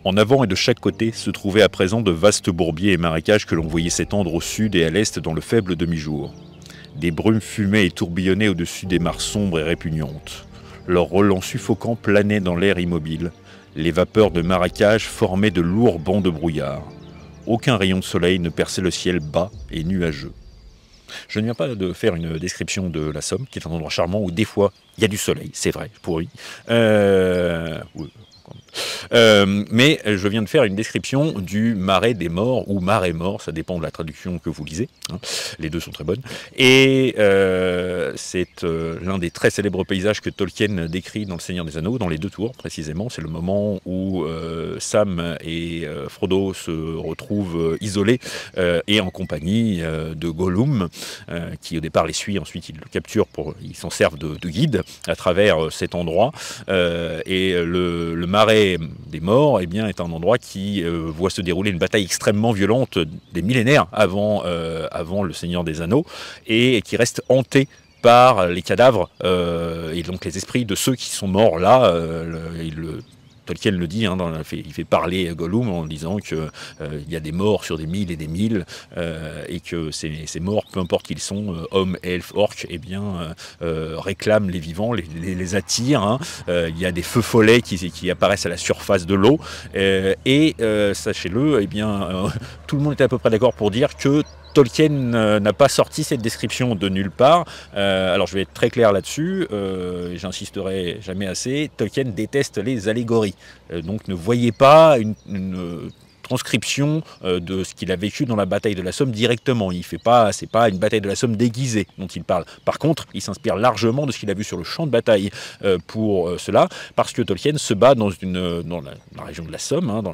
En avant et de chaque côté se trouvaient à présent de vastes bourbiers et marécages que l'on voyait s'étendre au sud et à l'est dans le faible demi-jour. Des brumes fumaient et tourbillonnaient au-dessus des mares sombres et répugnantes. Leurs relents suffocants planaient dans l'air immobile. Les vapeurs de marécages formaient de lourds bancs de brouillard. Aucun rayon de soleil ne perçait le ciel bas et nuageux. Je ne viens pas de faire une description de la Somme, qui est un endroit charmant où des fois il y a du soleil, c'est vrai, pourri. Oui. Mais je viens de faire une description du marais des morts ou marais mort, ça dépend de la traduction que vous lisez, hein. Les deux sont très bonnes. Et c'est l'un des très célèbres paysages que Tolkien décrit dans Le Seigneur des Anneaux, dans les deux tours précisément. C'est le moment où Sam et Frodo se retrouvent isolés et en compagnie de Gollum, qui au départ les suit, ensuite ils le capturent, ils s'en servent de guide à travers cet endroit. Et le marais des morts est un endroit qui voit se dérouler une bataille extrêmement violente des millénaires avant le Seigneur des Anneaux, et qui reste hanté par les cadavres et donc les esprits de ceux qui sont morts là. Tolkien le dit, hein, il fait parler Gollum en disant qu'il y a des morts sur des milles et des milles, et que ces morts, peu importe qu'ils sont, hommes, elfes, orques, réclament les vivants, les attirent. Hein. Il y a des feux follets qui apparaissent à la surface de l'eau, sachez-le, tout le monde est à peu près d'accord pour dire que Tolkien n'a pas sorti cette description de nulle part. Alors je vais être très clair là-dessus, j'insisterai jamais assez. Tolkien déteste les allégories, donc ne voyez pas une transcription de ce qu'il a vécu dans la bataille de la Somme directement. C'est pas une bataille de la Somme déguisée dont il parle. Par contre, il s'inspire largement de ce qu'il a vu sur le champ de bataille pour cela, parce que Tolkien se bat dans la région de la Somme, hein, de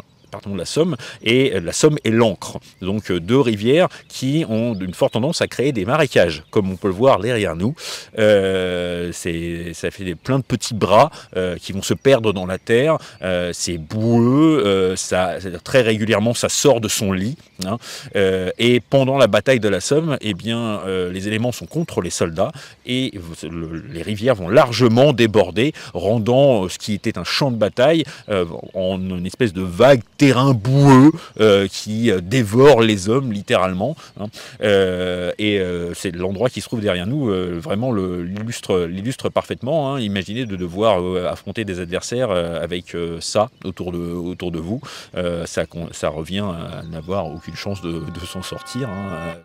la Somme, et la Somme et l'Ancre. Donc deux rivières qui ont une forte tendance à créer des marécages, comme on peut le voir derrière nous. Ça fait plein de petits bras qui vont se perdre dans la terre. C'est boueux, très régulièrement ça sort de son lit. Hein, et pendant la bataille de la Somme, les éléments sont contre les soldats et les rivières vont largement déborder, rendant ce qui était un champ de bataille en une espèce de vague terrain boueux qui dévore les hommes littéralement. Hein. C'est l'endroit qui se trouve derrière nous, vraiment l'illustre parfaitement. Hein. Imaginez de devoir affronter des adversaires avec ça autour de vous. Ça revient à n'avoir aucune chance de s'en sortir. Hein.